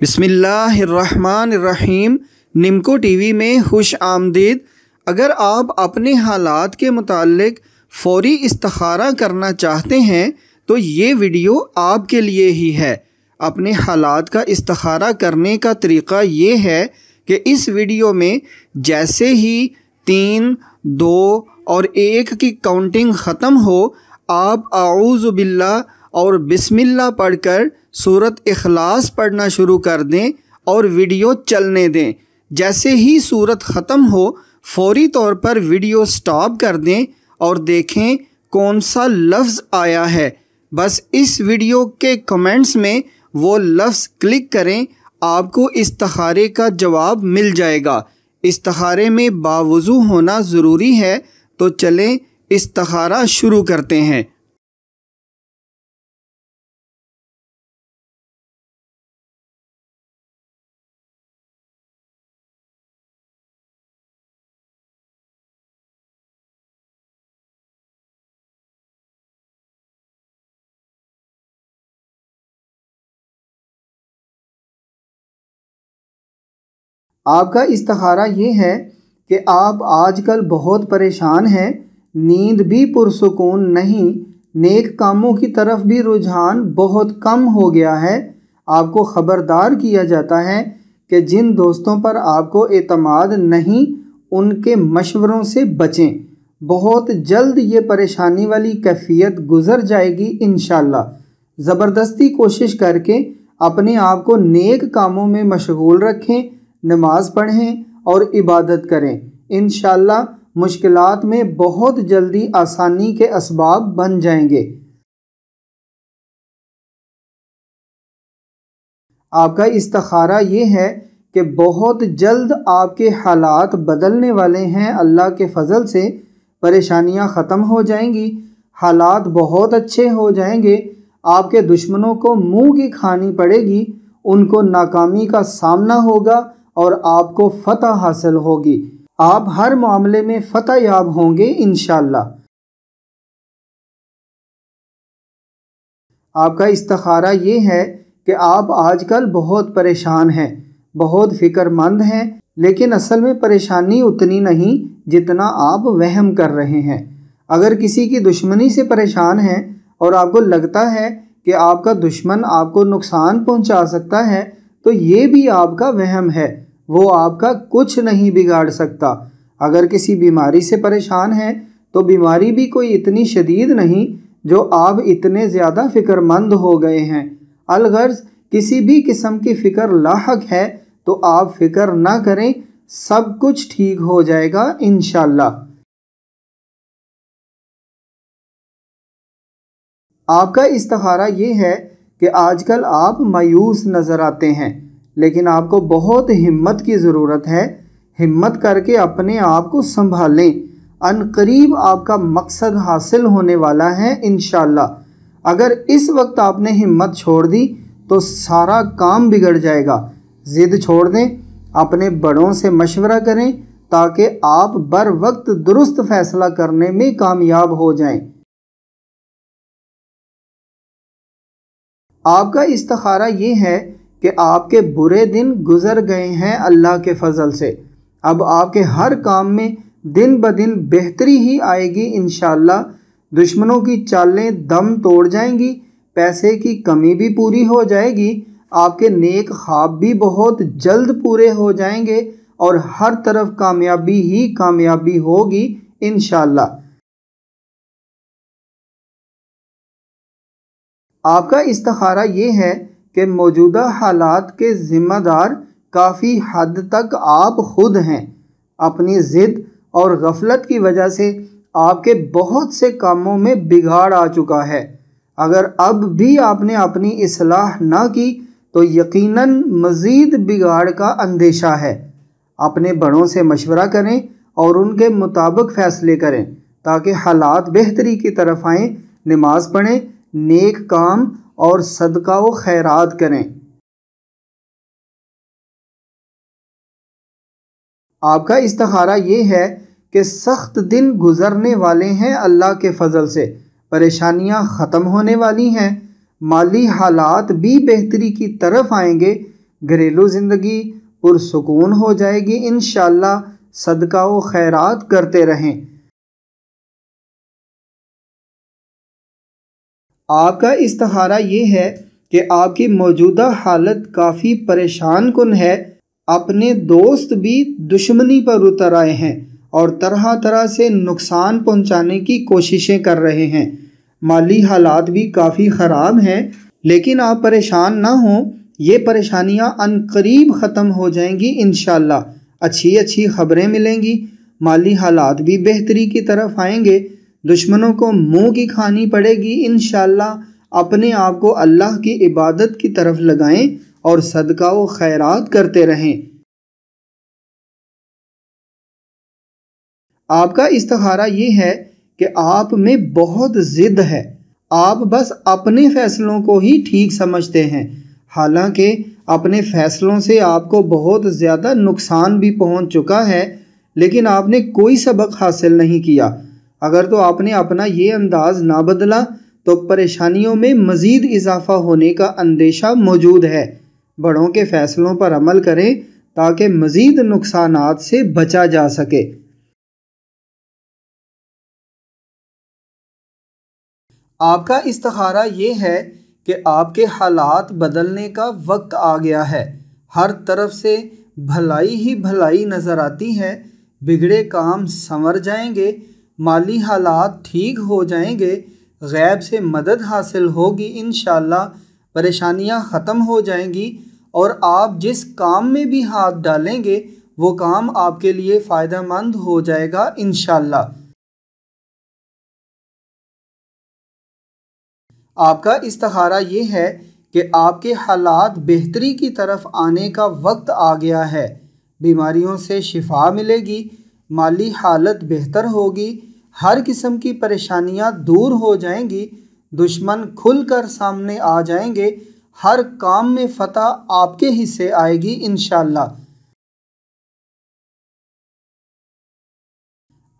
बिस्मिल्लाहिर्रहमानिर्रहीम। निमको टीवी में खुश आमदीद। अगर आप अपने हालात के मुतालिक फ़ौरी इस्तिखारा करना चाहते हैं तो ये वीडियो आपके लिए ही है। अपने हालात का इस्तिखारा करने का तरीक़ा ये है कि इस वीडियो में जैसे ही 3, 2 और 1 की काउंटिंग ख़त्म हो, आप आऊज़ु बिल्लाह और बिस्मिल्लाह पढ़कर सूरत इखलास पढ़ना शुरू कर दें और वीडियो चलने दें। जैसे ही सूरत ख़त्म हो, फ़ौरी तौर पर वीडियो स्टॉप कर दें और देखें कौन सा लफ्ज़ आया है। बस इस वीडियो के कमेंट्स में वो लफ्ज़ क्लिक करें, आपको इस्तिखारे का जवाब मिल जाएगा। इस्तिखारे में बावुज़ू होना ज़रूरी है, तो चलें इस्तिखारा शुरू करते हैं। आपका इस्तिखारा ये है कि आप आजकल बहुत परेशान हैं, नींद भी पुरसुकून नहीं, नेक कामों की तरफ भी रुझान बहुत कम हो गया है। आपको ख़बरदार किया जाता है कि जिन दोस्तों पर आपको एतमाद नहीं, उनके मशवरों से बचें। बहुत जल्द ये परेशानी वाली कैफियत गुज़र जाएगी इंशाअल्लाह। ज़बरदस्ती कोशिश करके अपने आप को नेक कामों में मशगूल रखें, नमाज पढ़ें और इबादत करें। इंशाअल्लाह मुश्किलात में बहुत जल्दी आसानी के असबाब बन जाएंगे। आपका इस्तिखारा ये है कि बहुत जल्द आपके हालात बदलने वाले हैं। अल्लाह के फ़ज़ल से परेशानियां ख़त्म हो जाएंगी, हालात बहुत अच्छे हो जाएंगे। आपके दुश्मनों को मुंह की खानी पड़ेगी, उनको नाकामी का सामना होगा और आपको फ़तह हासिल होगी। आप हर मामले में फ़तह याब होंगे इंशाअल्लाह। आपका इस्तिखारा ये है कि आप आजकल बहुत परेशान हैं, बहुत फ़िक्रमंद हैं, लेकिन असल में परेशानी उतनी नहीं जितना आप वहम कर रहे हैं। अगर किसी की दुश्मनी से परेशान हैं और आपको लगता है कि आपका दुश्मन आपको नुकसान पहुंचा सकता है, तो ये भी आपका वहम है, वो आपका कुछ नहीं बिगाड़ सकता। अगर किसी बीमारी से परेशान हैं तो बीमारी भी कोई इतनी शदीद नहीं जो आप इतने ज़्यादा फ़िक्रमंद हो गए हैं। अलगर्ज़ किसी भी किस्म की फ़िक्र लाहक है तो आप फ़िक्र ना करें, सब कुछ ठीक हो जाएगा इंशाअल्लाह। आपका इस्तिखारा ये है कि आजकल आप मायूस नज़र आते हैं, लेकिन आपको बहुत हिम्मत की ज़रूरत है। हिम्मत करके अपने आप को संभालें, अनकरीब आपका मकसद हासिल होने वाला है इंशाअल्लाह। अगर इस वक्त आपने हिम्मत छोड़ दी तो सारा काम बिगड़ जाएगा। ज़िद छोड़ दें, अपने बड़ों से मशवरा करें ताकि आप बर वक्त दुरुस्त फ़ैसला करने में कामयाब हो जाएं। आपका इस्तिखारा ये है कि आपके बुरे दिन गुज़र गए हैं अल्लाह के फ़ज़ल से। अब आपके हर काम में दिन ब दिन बेहतरी ही आएगी इंशाअल्लाह। दुश्मनों की चालें दम तोड़ जाएंगी, पैसे की कमी भी पूरी हो जाएगी, आपके नेक ख्वाब भी बहुत जल्द पूरे हो जाएंगे और हर तरफ कामयाबी ही कामयाबी होगी इंशाअल्लाह। आपका इस्तिखारा ये है कि मौजूदा हालात के ज़िम्मेदार काफ़ी हद तक आप ख़ुद हैं। अपनी ज़िद और गफलत की वजह से आपके बहुत से कामों में बिगाड़ आ चुका है। अगर अब भी आपने अपनी इस्लाह ना की तो यकीनन मज़ीद बिगाड़ का अंदेशा है। अपने बड़ों से मशवरा करें और उनके मुताबिक फ़ैसले करें ताकि हालात बेहतरी की तरफ आएँ। नमाज पढ़ें, नेक काम और सदका व खैरात करें। आपका इस्तिखारा ये है कि सख्त दिन गुज़रने वाले हैं अल्लाह के फ़ज़ल से, परेशानियां ख़त्म होने वाली हैं, माली हालात भी बेहतरी की तरफ आएंगे, घरेलू ज़िंदगी पुरसुकून हो जाएगी इंशाअल्लाह। सदका व खैरात करते रहें। आपका इस्तिखारा ये है कि आपकी मौजूदा हालत काफ़ी परेशान कुन है। अपने दोस्त भी दुश्मनी पर उतर आए हैं और तरह तरह से नुकसान पहुंचाने की कोशिशें कर रहे हैं। माली हालात भी काफ़ी ख़राब हैं, लेकिन आप परेशान ना हों, ये परेशानियां अनकरीब ख़त्म हो जाएंगी इंशाअल्लाह। अच्छी अच्छी ख़बरें मिलेंगी, माली हालात भी बेहतरी की तरफ आएंगे। दुश्मनों को मुंह की खानी पड़ेगी इंशाअल्लाह। अपने आप को अल्लाह की इबादत की तरफ लगाएं और सदका व खैरात करते रहें। आपका इस्तिखारा ये है कि आप में बहुत ज़िद है। आप बस अपने फ़ैसलों को ही ठीक समझते हैं, हालांकि अपने फ़ैसलों से आपको बहुत ज़्यादा नुकसान भी पहुंच चुका है, लेकिन आपने कोई सबक हासिल नहीं किया। अगर तो आपने अपना ये अंदाज़ ना बदला तो परेशानियों में मज़ीद इजाफ़ा होने का अंदेशा मौजूद है। बड़ों के फ़ैसलों पर अमल करें ताकि मज़ीद नुकसानात से बचा जा सके। आपका इस्तिखारा ये है कि आपके हालात बदलने का वक्त आ गया है। हर तरफ से भलाई ही भलाई नज़र आती है। बिगड़े काम संवर जाएंगे, माली हालात ठीक हो जाएंगे, गैब से मदद हासिल होगी इंशाअल्लाह। परेशानियां ख़त्म हो जाएंगी और आप जिस काम में भी हाथ डालेंगे वो काम आपके लिए फ़ायदेमंद हो जाएगा इंशाअल्लाह। आपका इस्तिखारा ये है कि आपके हालात बेहतरी की तरफ आने का वक्त आ गया है। बीमारियों से शिफा मिलेगी, माली हालत बेहतर होगी, हर किस्म की परेशानियां दूर हो जाएंगी, दुश्मन खुलकर सामने आ जाएंगे, हर काम में फतह आपके हिस्से आएगी इंशाअल्लाह।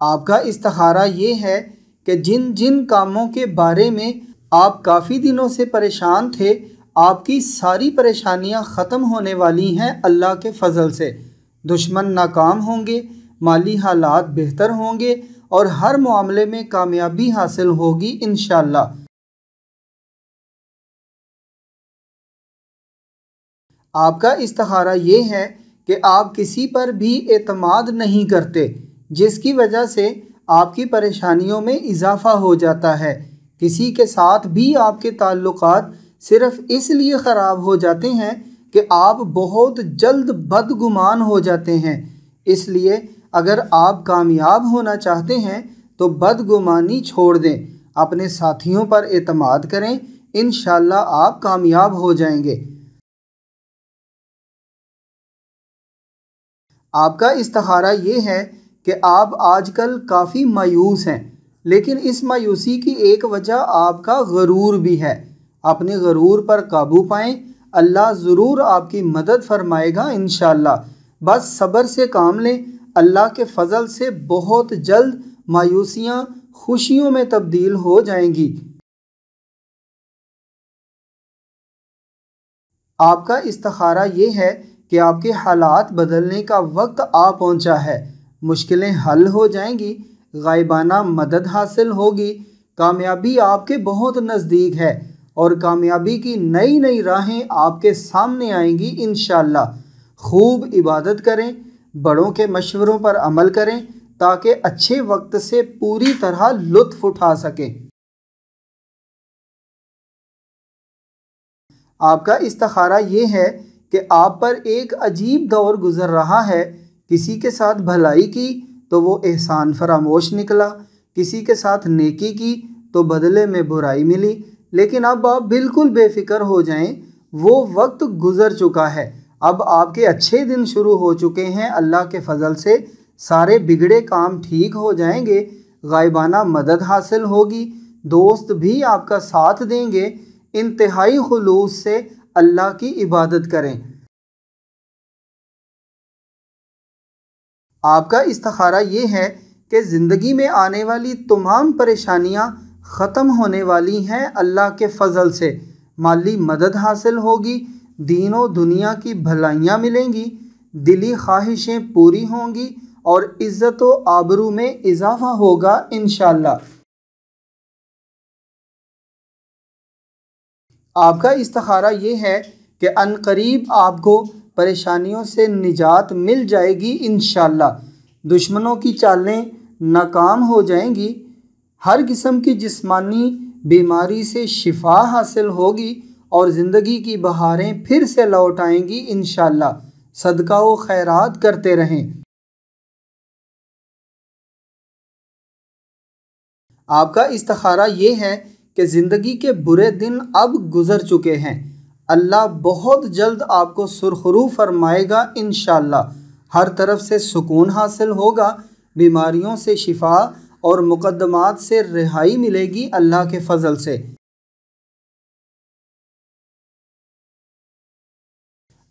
आपका इस्तिखारा ये है कि जिन जिन कामों के बारे में आप काफ़ी दिनों से परेशान थे, आपकी सारी परेशानियां ख़त्म होने वाली हैं अल्लाह के फ़ज़ल से। दुश्मन नाकाम होंगे, माली हालात बेहतर होंगे और हर मामले में कामयाबी हासिल होगी इंशाअल्लाह। आपका इस्तिखारा ये है कि आप किसी पर भी एतमाद नहीं करते, जिसकी वजह से आपकी परेशानियों में इजाफ़ा हो जाता है। किसी के साथ भी आपके ताल्लुकात सिर्फ़ इसलिए ख़राब हो जाते हैं कि आप बहुत जल्द बदगुमान हो जाते हैं। इसलिए अगर आप कामयाब होना चाहते हैं तो बदगुमानी छोड़ दें, अपने साथियों पर एतमाद करें, इंशाअल्लाह आप कामयाब हो जाएंगे। आपका इस्तिखारा ये है कि आप आजकल काफ़ी मायूस हैं, लेकिन इस मायूसी की एक वजह आपका गरूर भी है। अपने गरूर पर काबू पाएं, अल्लाह ज़रूर आपकी मदद फरमाएगा इंशाअल्लाह। बस सब्र से काम लें, अल्लाह के फ़ज़ल से बहुत जल्द मायूसियाँ खुशियों में तब्दील हो जाएंगी। आपका इस्तिखारा ये है कि आपके हालात बदलने का वक्त आ पहुंचा है। मुश्किलें हल हो जाएंगी, गायबाना मदद हासिल होगी, कामयाबी आपके बहुत नज़दीक है और कामयाबी की नई नई राहें आपके सामने आएंगी इंशाअल्लाह। खूब इबादत करें, बड़ों के मशवरों पर अमल करें ताकि अच्छे वक्त से पूरी तरह लुत्फ़ उठा सकें। आपका इस्तिखारा ये है कि आप पर एक अजीब दौर गुज़र रहा है। किसी के साथ भलाई की तो वो एहसान फरामोश निकला, किसी के साथ नेकी की तो बदले में बुराई मिली। लेकिन अब आप बिल्कुल बेफिक्र हो जाएं, वो वक्त गुज़र चुका है। अब आपके अच्छे दिन शुरू हो चुके हैं। अल्लाह के फ़ज़ल से सारे बिगड़े काम ठीक हो जाएंगे, गायबाना मदद हासिल होगी, दोस्त भी आपका साथ देंगे। इंतहाई खुलूस से अल्लाह की इबादत करें। आपका इस्तिखारा ये है कि ज़िंदगी में आने वाली तमाम परेशानियां ख़त्म होने वाली हैं अल्लाह के फ़ज़ल से। माली मदद हासिल होगी, दीन और दुनिया की भलाइयाँ मिलेंगी, दिली ख्वाहिशें पूरी होंगी और इज़्ज़त व आबरू में इजाफ़ा होगा इंशाअल्लाह। आपका इस्तिखारा ये है कि अनकरीब आपको परेशानियों से निजात मिल जाएगी इंशाअल्लाह। दुश्मनों की चालें नाकाम हो जाएंगी, हर किस्म की जिस्मानी बीमारी से शिफा हासिल होगी और ज़िंदगी की बहारें फिर से लौट आएंगी इंशाअल्लाह। सदका व खैरात करते रहें। आपका इस्तिखारा ये है कि ज़िंदगी के बुरे दिन अब गुज़र चुके हैं। अल्लाह बहुत जल्द आपको सुरखरू फरमाएगा इंशाअल्लाह। हर तरफ से सुकून हासिल होगा, बीमारियों से शिफा और मुकद्दमात से रिहाई मिलेगी अल्लाह के फ़ज़ल से।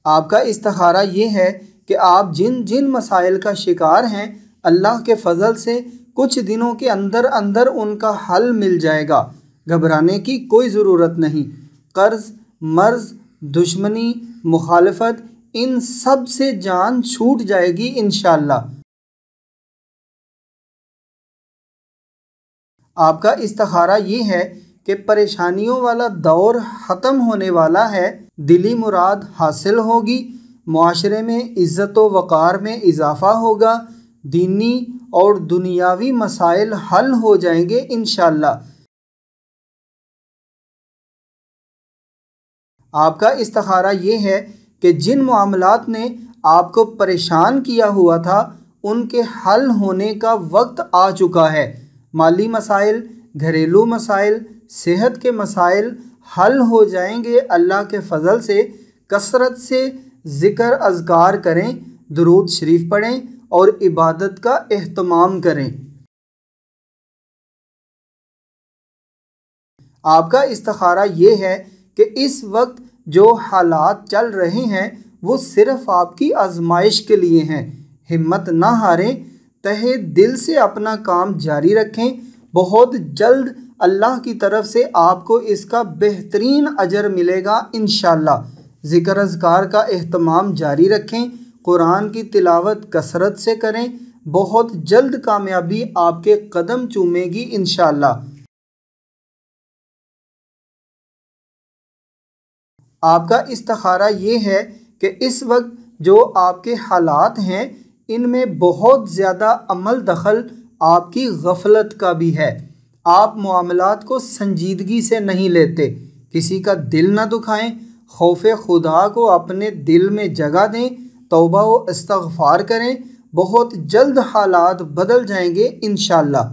आपका इस्तिखारा ये है कि आप जिन जिन मसाइल का शिकार हैं, अल्लाह के फ़ज़ल से कुछ दिनों के अंदर अंदर उनका हल मिल जाएगा। घबराने की कोई ज़रूरत नहीं। कर्ज़, मर्ज़, दुश्मनी, मुखालफत, इन सब से जान छूट जाएगी इंशाअल्लाह। आपका इस्तिखारा ये है कि परेशानियों वाला दौर ख़त्म होने वाला है, दिली मुराद हासिल होगी, मुआशरे में इज़्ज़त व वक़ार में इजाफ़ा होगा, दीनी और दुनियावी मसाइल हल हो जाएंगे इंशाअल्लाह। आपका इस्तिखारा ये है कि जिन मामलात ने आपको परेशान किया हुआ था, उनके हल होने का वक्त आ चुका है। माली मसाइल, घरेलू मसाइल, सेहत के मसाइल हल हो जाएंगे अल्लाह के फ़ज़ल से। कसरत से ज़िक्र अज़कार करें, दुरूद शरीफ पढ़ें और इबादत का एहतमाम करें। आपका इस्तिखारा ये है कि इस वक्त जो हालात चल रहे हैं वो सिर्फ़ आपकी आजमाइश के लिए हैं। हिम्मत ना हारें, तहे दिल से अपना काम जारी रखें। बहुत जल्द अल्लाह की तरफ से आपको इसका बेहतरीन अजर मिलेगा इंशाअल्लाह। ज़िक्र अज़कार का एहतमाम जारी रखें, कुरान की तिलावत कसरत से करें। बहुत जल्द कामयाबी आपके कदम चूमेगी इंशाअल्लाह। आपका इस्तिखारा ये है कि इस वक्त जो आपके हालात हैं, इनमें बहुत ज़्यादा अमल दखल आपकी गफलत का भी है। आप मामलात को संजीदगी से नहीं लेते। किसी का दिल न दुखाएं, खौफ खुदा को अपने दिल में जगह दें, तौबा व इस्तग़फ़ार करें। बहुत जल्द हालात बदल जाएंगे इंशाअल्लाह।